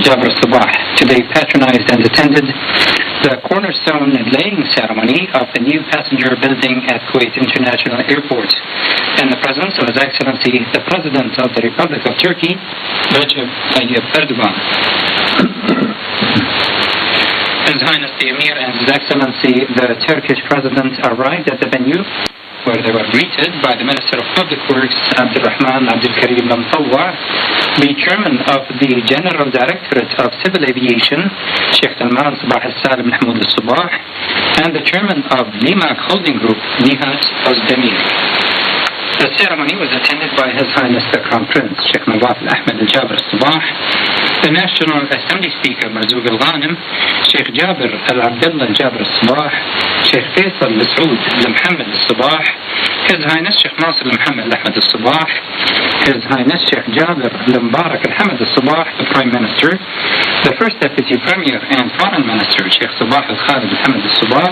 Jabr Sabah today patronized and attended the cornerstone laying ceremony of the new passenger building at Kuwait International Airport in the presence of His Excellency the President of the Republic of Turkey, Recep Tayyip Erdogan. His Highness the Emir and His Excellency the Turkish President arrived at the venue where they were greeted by the Minister of Public Works, Abdulrahman Abdulkarim Lamtawa, the Chairman of the General Directorate of Civil Aviation, Sheikh Salman Sabah Al-Salim Mahmoud Al-Sabah, and the Chairman of Limak Holding Group, Nihat Ozdemir. The ceremony was attended by His Highness the Crown Prince, Sheikh Nawaf Al-Ahmed Al-Jabr Sabah, the National Assembly Speaker, Marzouk Al-Ghanim, Sheikh Jabir Al-Abdullah Al-Jabr Sabah, Sheikh Faisal Masoud Al-Muhammad Al-Sabah, His Highness Sheikh Nasir Al-Muhammad Al-Ahmed Al-Sabah, His Highness Sheikh Jabir Al-Mubarak Al-Hamad Al-Sabah, the Prime Minister, the First Deputy Premier and Foreign Minister, Sheikh Sabah Al-Khalid Al-Hamad Al-Sabah,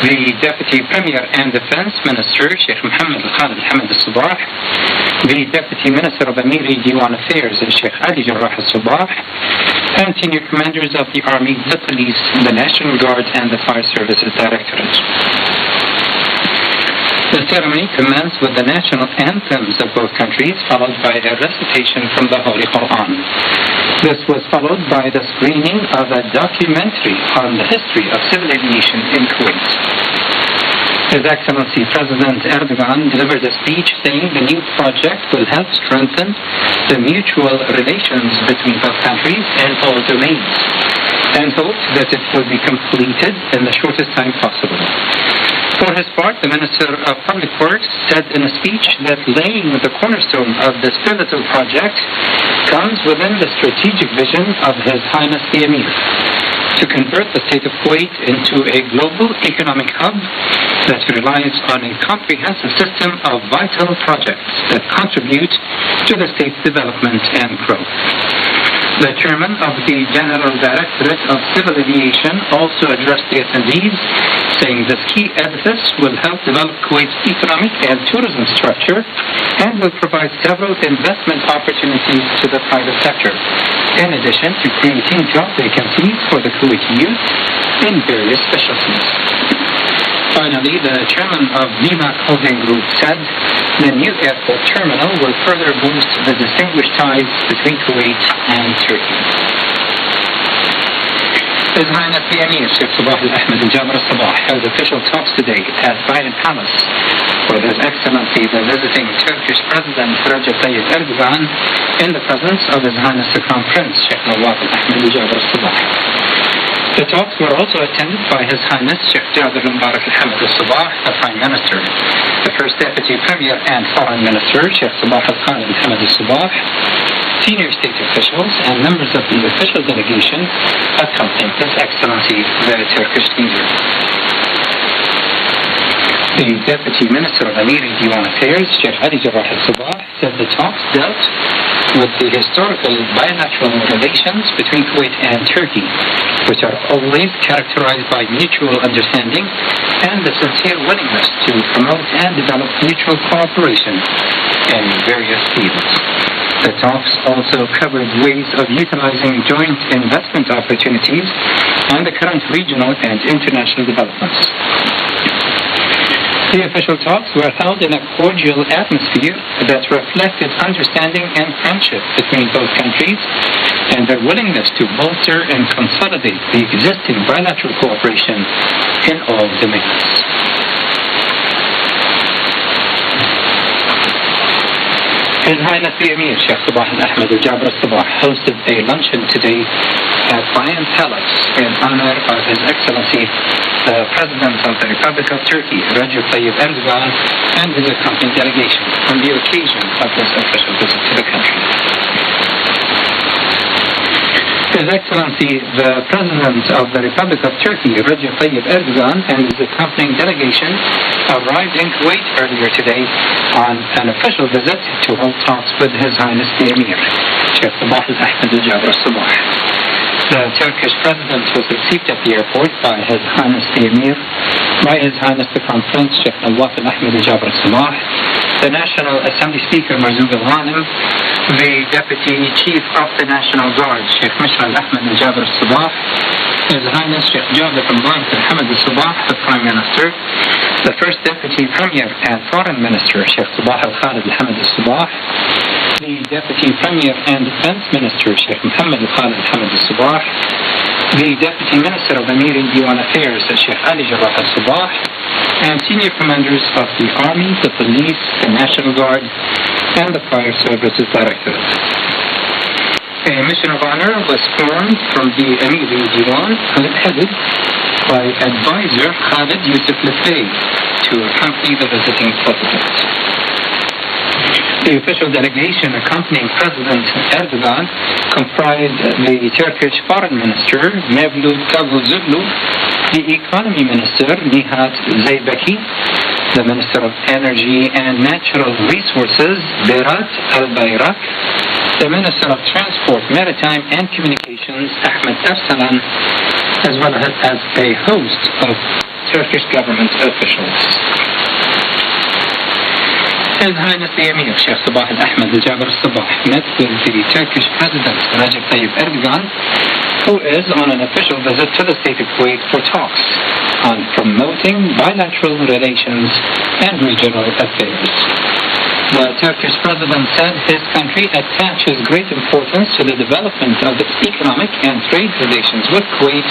the Deputy Premier and Defense Minister, Sheikh Mohammed Al-Khalid Al-Hamad Al-Sabah, the Deputy Minister of Amiri Diwan Affairs, Sheikh Ali Jarrah Al-Sabah, and senior commanders of the Army, the Police, the National Guard, and the Fire Services Directorate. The ceremony commenced with the national anthems of both countries, followed by a recitation from the Holy Quran. This was followed by the screening of a documentary on the history of civil aviation in Kuwait. His Excellency President Erdogan delivered a speech saying the new project will help strengthen the mutual relations between both countries in all domains, and hoped that it will be completed in the shortest time possible. For his part, the Minister of Public Works said in a speech that laying the cornerstone of this pivotal project comes within the strategic vision of His Highness the Emir to convert the state of Kuwait into a global economic hub that relies on a comprehensive system of vital projects that contribute to the state's development and growth. The Chairman of the General Directorate of Civil Aviation also addressed the attendees, saying this key edifice will help develop Kuwait's economic and tourism structure and will provide several investment opportunities to the private sector, in addition to creating job vacancies for the Kuwaiti youth in various specialties. Finally, the Chairman of Limak Holding Group said the new airport terminal will further boost the distinguished ties between Kuwait and Turkey. His Highness the Emir, Sheikh Sabah Al-Ahmed Al-Jabr Sabah, held official talks today at Bayan Palace with His Excellency the visiting Turkish President Recep Tayyip Erdogan in the presence of His Highness the Crown Prince, Sheikh Nawaf Al-Ahmed Al-Jabr Sabah. The talks were also attended by His Highness Sheikh Jabir Al-Mubarak Al-Hamad Al-Sabah, the Prime Minister, the First Deputy Premier and Foreign Minister, Sheikh Sabah Al-Khalid Al-Hamad Al-Sabah, senior state officials and members of the official delegation accompanying His Excellency the Turkish leader. The Deputy Minister of Amiri Diwan Affairs, Sheikh Ali Jarrah Al-Sabah, said the talks dealt with the historical bilateral relations between Kuwait and Turkey, which are always characterized by mutual understanding and the sincere willingness to promote and develop mutual cooperation in various fields. The talks also covered ways of utilizing joint investment opportunities and the current regional and international developments. The official talks were held in a cordial atmosphere that reflected understanding and friendship between both countries and their willingness to bolster and consolidate the existing bilateral cooperation in all domains. His Highness the Emir, Sheikh Sabah Al-Ahmed Al-Jabr Sabah, hosted a luncheon today at Bayan Palace in honor of His Excellency the President of the Republic of Turkey, Recep Tayyip Erdogan, and his accompanying delegation on the occasion of his official visit to the country. His Excellency the President of the Republic of Turkey, Recep Tayyip Erdogan, and his accompanying delegation arrived in Kuwait earlier today on an official visit to hold talks with His Highness the Emir, Sheikh Sabah Al-Ahmed Al-Jabr Sabah. The Turkish President was received at the airport by His Highness the Emir, by His Highness the Crown Prince, Sheikh Nawaf Al-Ahmed Al-Jabr Sabah, the National Assembly Speaker Marzouk Al-Ghanim, The Deputy Chief of the National Guard, Sheikh Mishra Ahmed Jabir al-Sabah, His Highness Sheikh Jabir bin Hamad al-Sabah, the Prime Minister, the First Deputy Premier and Foreign Minister, Sheikh Sabah al-Khalid al-Hamad al-Sabah, the Deputy Premier and Defense Minister, Sheikh Mohammed al-Khalid al-Hamad al-Sabah, the Deputy Minister of Amir in Diwan Affairs, Sheikh Ali Jarrah al-Sabah, and senior commanders of the Army, the Police, the National Guard, and the Fire Services Directorate. A mission of honor was formed from the Amir in Diwan, headed by advisor Khalid Yusuf Lefay, to accompany the visiting president. The official delegation accompanying President Erdogan comprised the Turkish Foreign Minister Mevlut Cavusoglu, the Economy Minister Nihat Zeybeki, the Minister of Energy and Natural Resources Berat Albayrak, the Minister of Transport, Maritime and Communications Ahmed Ersalan, as well as a host of Turkish government officials. His Highness the Emir, Sheikh Sabah al-Ahmed al-Jabir al-Sabah, met with the Turkish President Recep Tayyip Erdogan, who is on an official visit to the state of Kuwait for talks on promoting bilateral relations and regional affairs. The Turkish President said his country attaches great importance to the development of its economic and trade relations with Kuwait,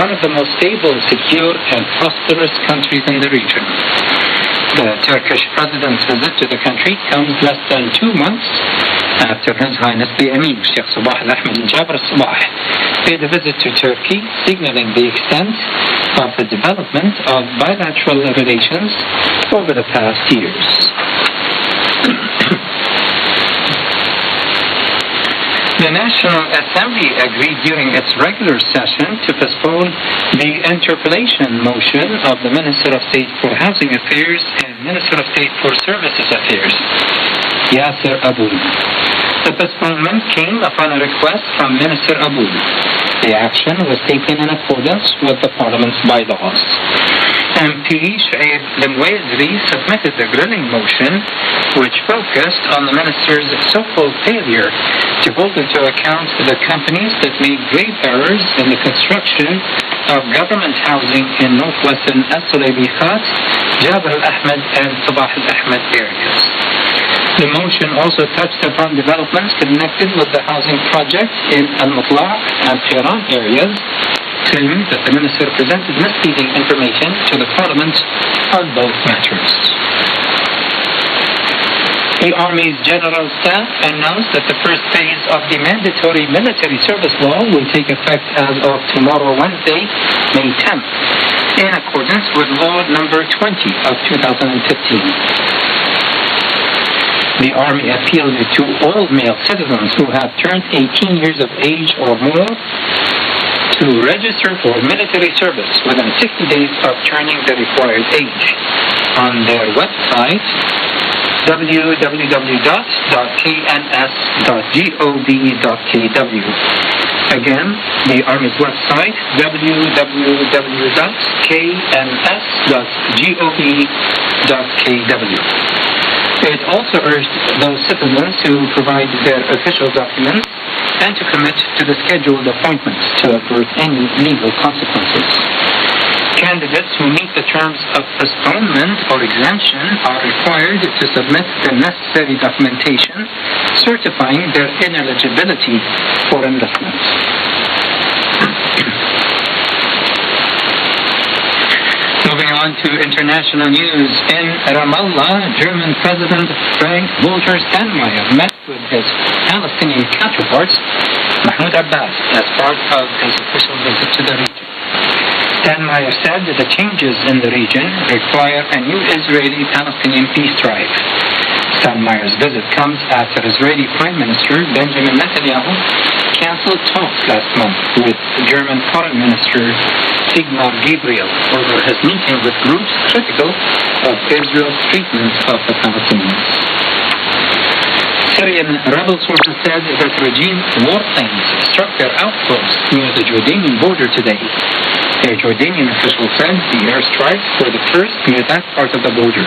one of the most stable, secure, and prosperous countries in the region. The Turkish President's visit to the country comes less than 2 months after His Highness the Emir, Sheikh Sabah al-Ahmed al-Jabir al-Sabah, paid a visit to Turkey, signaling the extent of the development of bilateral relations over the past years. The National Assembly agreed during its regular session to postpone the interpellation motion of the Minister of State for Housing Affairs and Minister of State for Services Affairs, Yasser Aboul. The postponement came upon a request from Minister Aboul. The action was taken in accordance with the Parliament's bylaws. MP Shaib Lemwazri submitted the grilling motion, which focused on the minister's so-called failure to hold into account the companies that made grave errors in the construction of government housing in northwestern Al-Sulaybi Khat, Jabal al-Ahmed, and Sabah al-Ahmed areas. The motion also touched upon developments connected with the housing project in Al-Mutla' and Tehran areas, claiming that the minister presented misleading information to the Parliament on both matters. The Army's General Staff announced that the first phase of the mandatory military service law will take effect as of tomorrow, Wednesday, May 10th, in accordance with Law Number 20 of 2015. The Army appealed to all male citizens who have turned 18 years of age or more to register for military service within 60 days of turning the required age on their website www.kns.gov.kw. Again, the Army's website www.kns.gov.kw. It also urged those citizens to provide their official documents and to commit to the scheduled appointments to avert any legal consequences. Candidates who meet the terms of postponement or exemption are required to submit the necessary documentation certifying their ineligibility for enlistment. Moving on to international news. In Ramallah, German President Frank-Walter Steinmeier met with his Palestinian counterparts, Mahmoud Abbas, as part of his official visit to the region. Steinmeier said that the changes in the region require a new Israeli-Palestinian peace drive. Steinmeier's visit comes after Israeli Prime Minister Benjamin Netanyahu canceled talks last month with German Foreign Minister Sigmar Gabriel over his meeting with groups critical of Israel's treatment of the Palestinians. Syrian rebel sources said that regime warplanes struck their outposts near the Jordanian border today. A Jordanian official said the airstrikes were the first near that part of the border.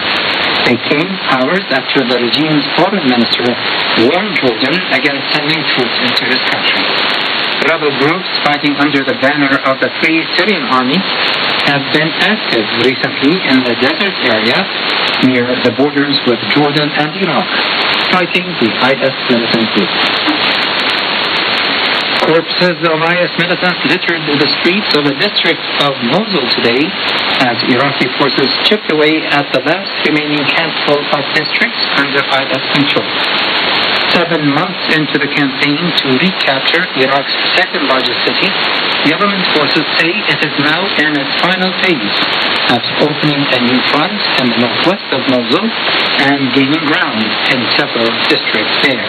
They came hours after the regime's foreign minister warned Jordan against sending troops into his country. Rebel groups fighting under the banner of the Free Syrian Army have been active recently in the desert area near the borders with Jordan and Iraq, fighting the IS militant group. Corpses of IS militants littered the streets of the district of Mosul today as Iraqi forces chipped away at the last remaining handful of districts under IS control. 7 months into the campaign to recapture Iraq's second largest city, government forces say it is now in its final phase after opening a new front in the northwest of Mosul and gaining ground in several districts there.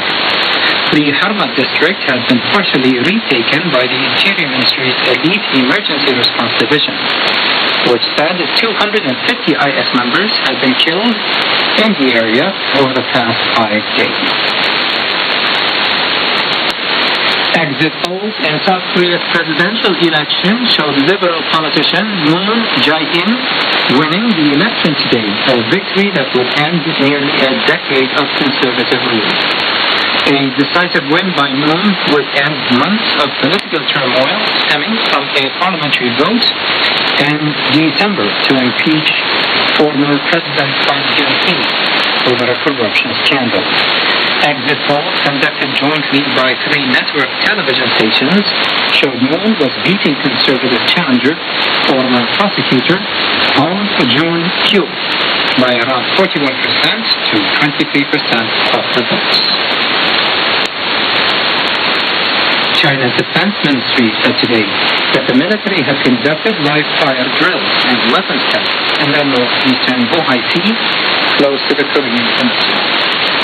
The Harma district has been partially retaken by the Interior Ministry's elite emergency response division, which said 250 IS members have been killed in the area over the past 5 days. Exit polls in South Korea's presidential election showed liberal politician Moon Jae-in winning the election today, a victory that would end nearly a decade of conservative rule. A decisive win by Moon would end months of political turmoil stemming from a parliamentary vote in December to impeach former President Park Geun-hye over a corruption scandal. Exit polls conducted jointly by 3 network television stations showed Moon was beating conservative challenger, former prosecutor Hong Joon-kyu, by around 41% to 23% of the votes. China's defense ministry said today that the military has conducted live-fire drills and weapons tests in the northeastern Bohai Sea, close to the Korean Peninsula.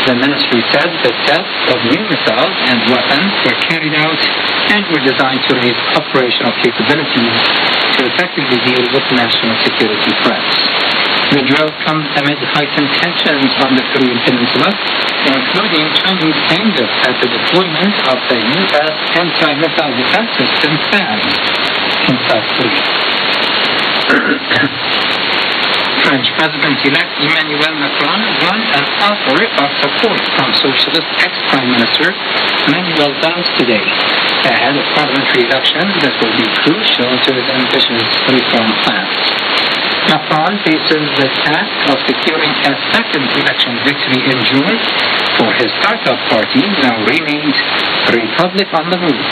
The ministry said the tests of new missiles and weapons were carried out and were designed to raise operational capabilities to effectively deal with national security threats. The drill comes amid heightened tensions on the Korean Peninsula, including Chinese anger at the deployment of the U.S. anti-missile defense system THAAD in South Korea. French President-elect Emmanuel Macron won an offer of support from Socialist ex-Prime Minister Manuel Valls today, ahead of parliamentary elections that will be crucial to his ambitious reform plans. Macron faces the task of securing a second election victory in June for his startup party, now renamed Republic on the Move,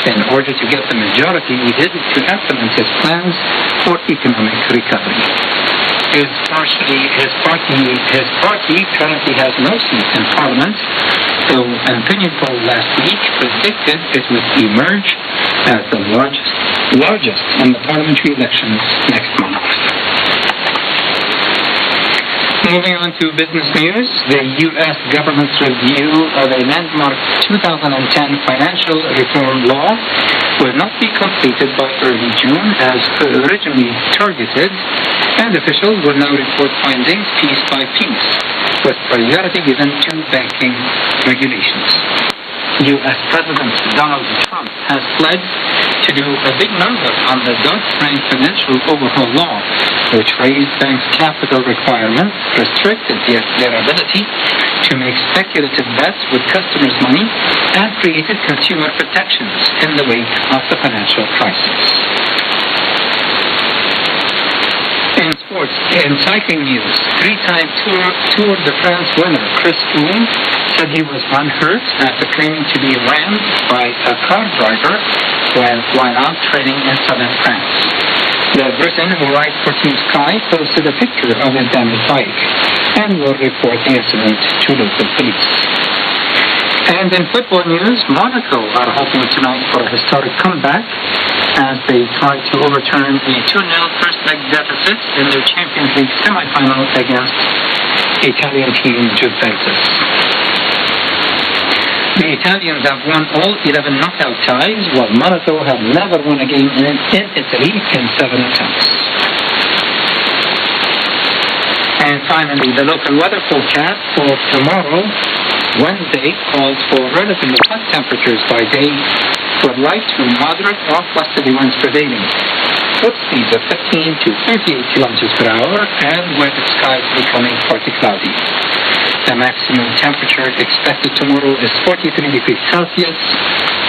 in order to get the majority needed to implement his plans for economic recovery. His party currently has no seat in Parliament, though an opinion poll last week predicted it would emerge as the largest in the parliamentary elections next month. Moving on to business news, the U.S. government's review of a landmark 2010 financial reform law will not be completed by early June as originally targeted, and officials will now report findings piece by piece, with priority given to banking regulations. U.S. President Donald Trump has pledged to do a big number on the Dodd-Frank financial overhaul law, which raised banks' capital requirements, restricted their ability to make speculative bets with customers' money, and created consumer protections in the wake of the financial crisis. In sports, in cycling news, 3-time Tour de France winner Chris Froome said he was unhurt after claiming to be rammed by a car driver while out training in southern France. The Briton who rides for Team Sky posted a picture of his damaged bike and will report the incident to local police. And in football news, Monaco are hoping tonight for a historic comeback as they try to overturn a 2-0 first leg deficit in their Champions League semifinal against Italian team Juventus. The Italians have won all 11 knockout ties, while Monaco have never won a game in Italy in 7 attempts. And finally, the local weather forecast for tomorrow, Wednesday, calls for relatively hot temperatures by day, with light to moderate northwesterly winds prevailing. with speeds of 15 to 38 kilometers per hour and with skies becoming partly cloudy. The maximum temperature expected tomorrow is 43 degrees Celsius.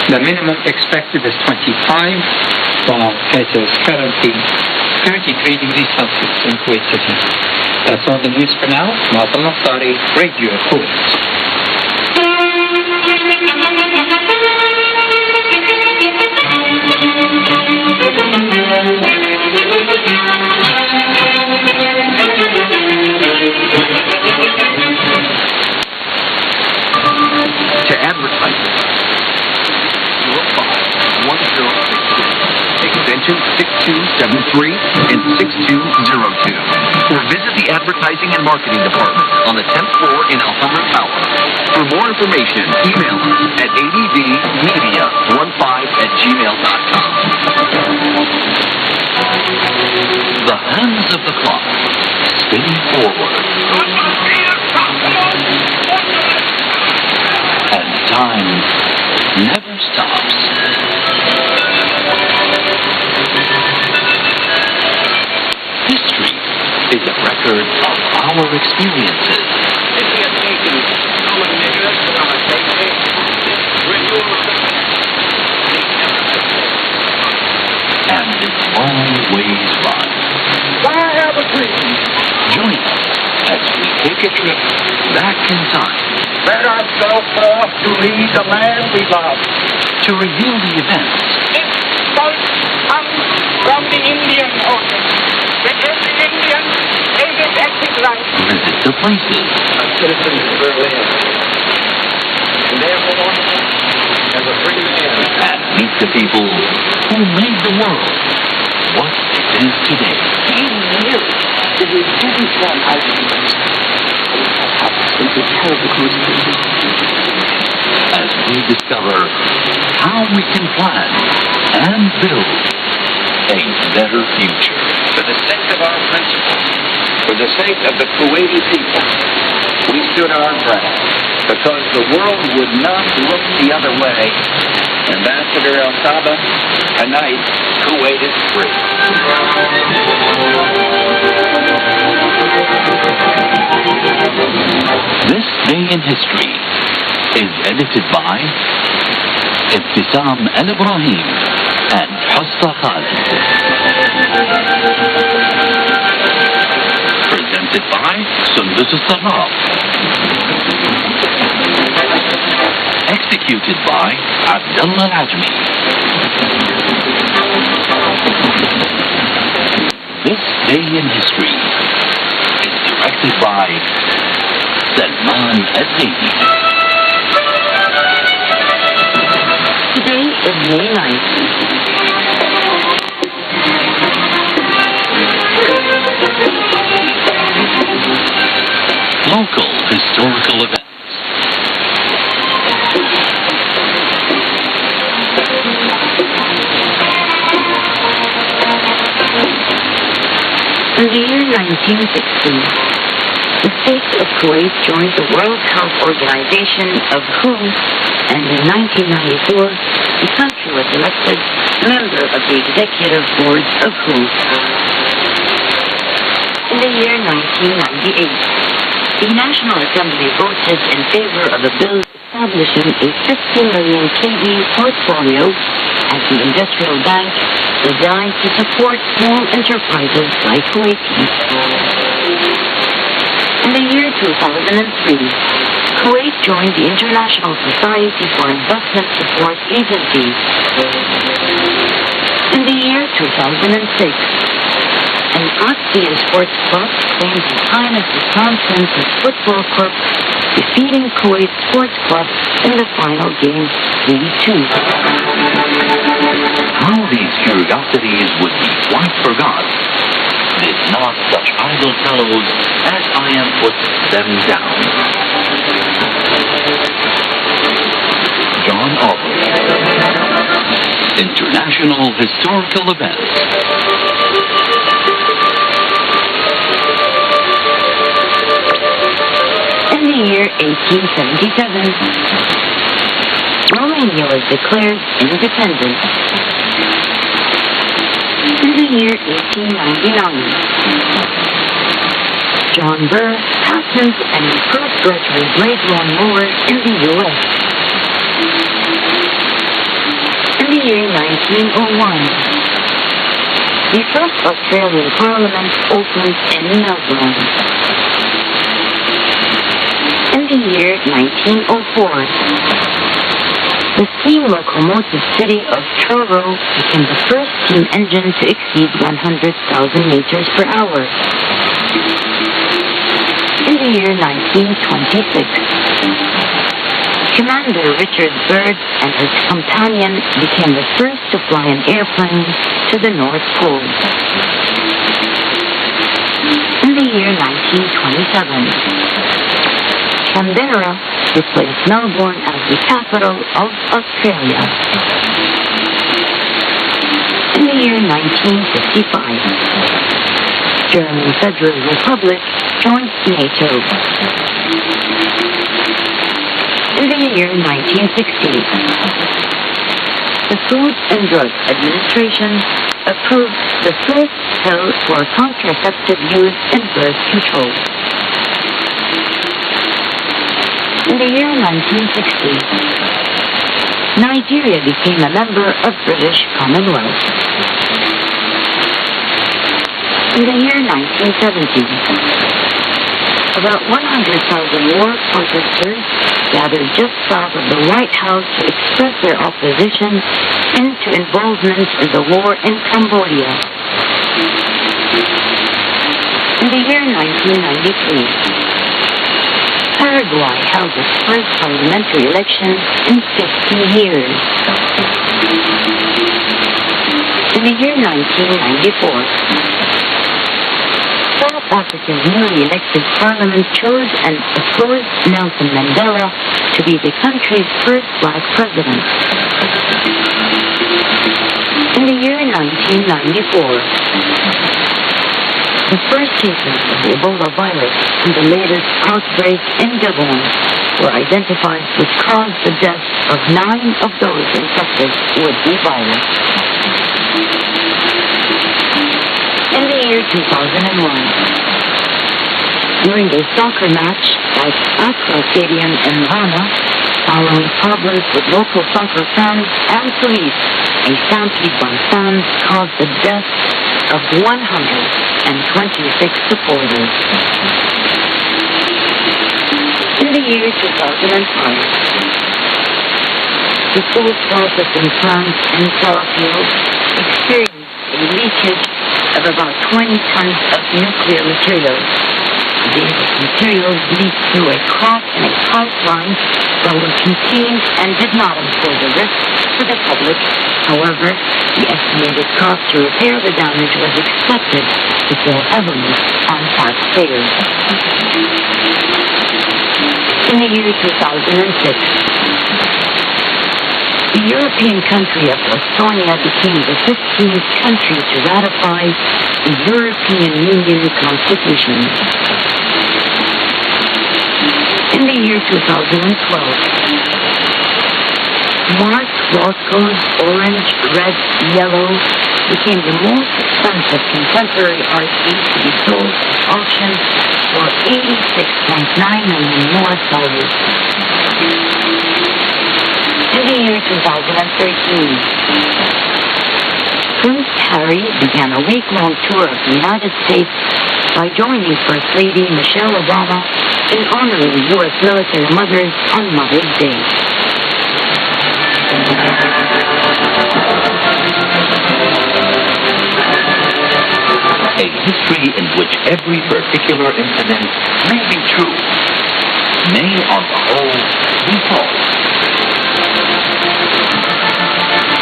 The minimum expected is 25, while it is currently 33 degrees Celsius in Kuwait City. That's all the news for now. Malcolm Naftari, Radio Kuwait. To advertise, 05-1062, extension 6273 and 6202. Or visit the Advertising and Marketing Department on the 10th floor in Alhambra Tower. For more information, email us at advmedia15@gmail.com. The hands of the clock spinning forward. And time never stops. History is a record of our experiences. And it's always fun. Join us as we take a trip back in time. Let us go forth to lead the land we love. To reveal the events. This boat comes from the Indian Ocean. Within the Indian, David active life. Visit the places. A citizen of Berlin. And therefore, as a free man. And meet the people who made the world what it is today. He knew that he didn't want arguments. It was terrible consequences. As we discover how we can plan and build a better future. For the sake of our principles, for the sake of the Kuwaiti people, we stood our ground because the world would not look the other way. Ambassador El Saba, tonight, Kuwait is free. This Day in History is edited by Ibtisam Al-Ibrahim and Hassa Khalid. Presented by Sundus Al-Sarraf. Executed by Abdullah Al-Ajmi. This Day in History is directed by Salman Al-Zaidi. Today is May 9th. Local historical events. In the year 1960, the state of Kuwait joined the World Health Organization, of WHO, and in 1994, the country was elected member of the executive board of WHO. In the year 1998, the National Assembly voted in favor of a bill establishing a 50 million KE portfolio at the Industrial Bank designed to support small enterprises like Kuwaitis. In the year 2003, Kuwait joined the International Society for Investment Support Agency. In the year 2006, an Austrian sports club claimed the time as the Crown Prince's Football Club, defeating Kuwait Sports Club in the final game 3-2. How these curiosities would be quite forgot did not such idle fellows as I am put them down. John Aubrey. International Historical Events. In the year 1877, Romania was declared independent. In the year 1899, John Burr patents an improved rotary blade lawn mower in the U.S. In the year 1901, the first Australian Parliament opened in Melbourne. In the year 1904, the steam locomotive city of Truro became the first steam engine to exceed 100,000 meters per hour. In the year 1926, Commander Richard Byrd and his companion became the first to fly an airplane to the North Pole. In the year 1927, Canberra replaced Melbourne as the capital of Australia. In the year 1955, German Federal Republic joined NATO. In the year 1960, the Food and Drug Administration approved the first pill for contraceptive use in birth control. In the year 1960, Nigeria became a member of British Commonwealth. In the year 1970, about 100,000 war protesters gathered just south of the White House to express their opposition into involvement in the war in Cambodia. In the year 1993, Paraguay held its first parliamentary election in 50 years. In the year 1994, South Africa's newly elected parliament chose and opposed Nelson Mandela to be the country's first black president. In the year 1994, the first cases of the Ebola virus and the latest outbreak in Gabon were identified, which caused the death of 9 of those infected with the virus. In the year 2001, during a soccer match at Accra Stadium in Ghana, following problems with local soccer fans and police, a stampede by fans caused the death of 126 supporters. In the year 2005, the food processing plant in Sellafield experienced a leakage of about 20 tons of nuclear materials. These materials leaked through a crack in a pipeline that were contained and did not impose a risk to the public. However, the estimated cost to repair the damage was expected to fall heavily on taxpayers. In the year 2006, the European country of Estonia became the 15th country to ratify the European Union Constitution. In the year 2012, Mark Rothko's Orange, Red, Yellow became the most expensive contemporary art piece to be sold at auction for $86.9 million more. In the year 2013, Prince Harry began a week-long tour of the United States by joining First Lady Michelle Obama in honoring U.S. military mothers on Mother's Day. A history in which every particular incident may be true, may on the whole be false.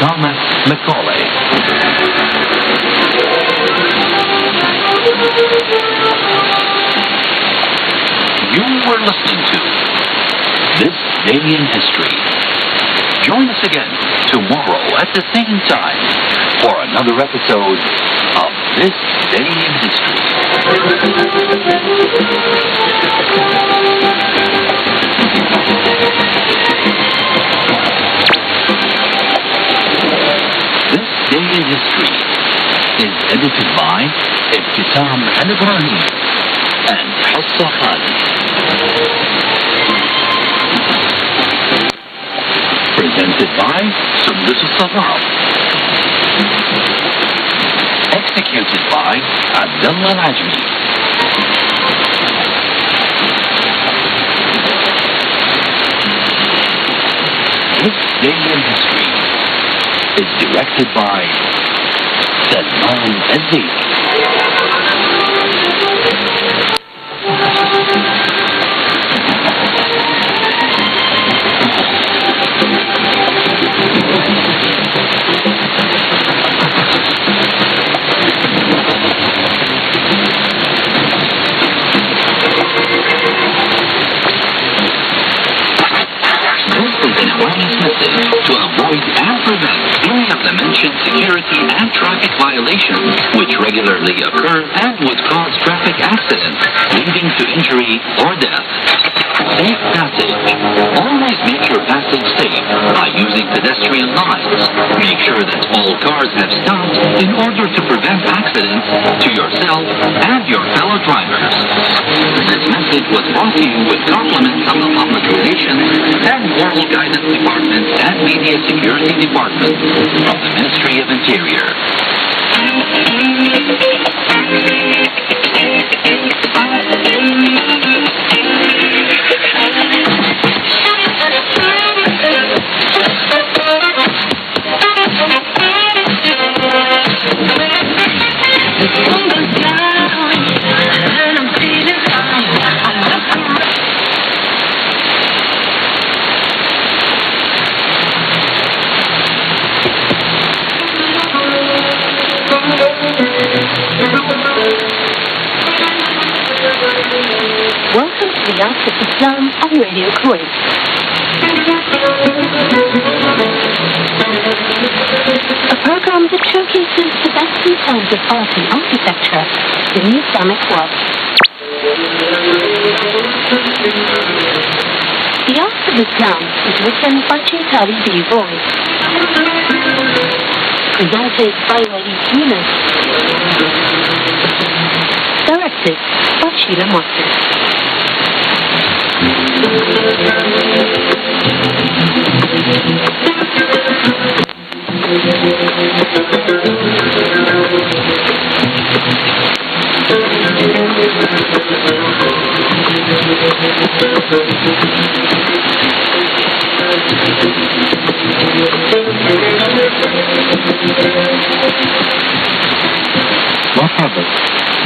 Thomas Macaulay. You were listening to This Day in History. Join us again tomorrow at the same time for another episode of This Day in History. This Day in History is edited by Ibtisam Al-Ibrahim and Hassa Khalid. Presented by Sundus Al-Sarraf. Executed by Abdullah Al-Ajmi. This Day in History is directed by Salman Aziz. To avoid and prevent any of the mentioned security and traffic violations which regularly occur and would cause traffic accidents leading to injury or death. Safe passage. Always make your passage safe by using pedestrian lines. Make sure that all cars have stopped in order to prevent accidents to yourself and your fellow drivers. This message was brought to you with compliments from the Public Relations and Moral Guidance Department and Media Security Department from the Ministry of Interior. Welcome to the Yacht of Islam on Radio Kuwait. A program that showcases the best in terms of art and architecture in the Islamic world. The Yacht of Islam is written by Chintari B. Roy. Presented by Walid Yunus. Directed by Sheila Martin.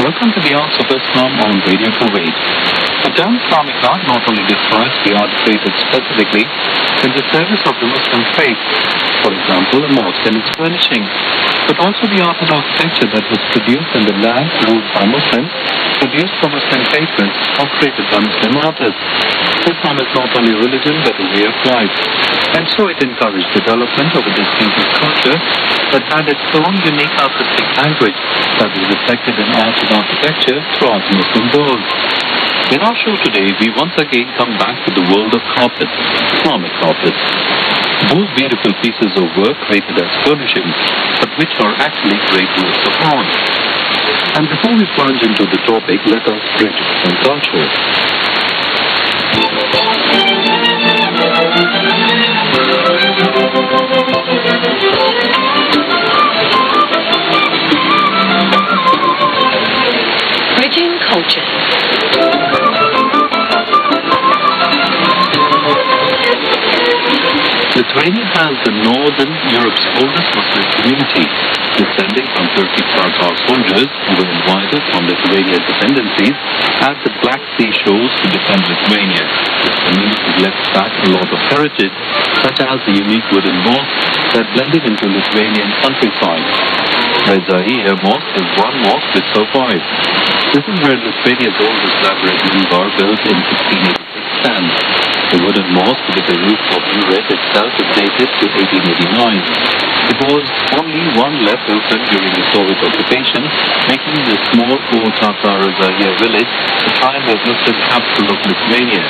Welcome to the Arts of Islam on Radio Kuwait. The term Islamic art not only describes the art created specifically in the service of the Muslim faith, for example, a mosque and its furnishing, but also the art and architecture that was produced in the land ruled by Muslims, produced for Muslim patrons, or created by Muslim artists. Islam is not only religion but a way of life, and so it encouraged development of a distinctive culture that had its own unique artistic language that was reflected in art and architecture throughout the Muslim world. In our show today, we once again come back to the world of carpets, Islamic carpets. Those beautiful pieces of work created as furnishings, but which are actually great works of art. And before we plunge into the topic, let us bridge some culture. Bridging culture. Lithuania has the northern Europe's oldest Muslim community, descending from Turkish Tartar soldiers who were invited from Lithuanian dependencies at the Black Sea shores to defend Lithuania. This community left back a lot of heritage, such as the unique wooden mosque that blended into Lithuanian countryside. Rezaiya Mosque is one mosque which survives. This is where Lithuania's oldest elaborate minbar built in 1686 stands. The wooden mosque with the roof of red itself is dated to 1889. It was only one left open during the Soviet occupation, making the small old Tatar Rezaiya village the prime Muslim capital of Lithuania.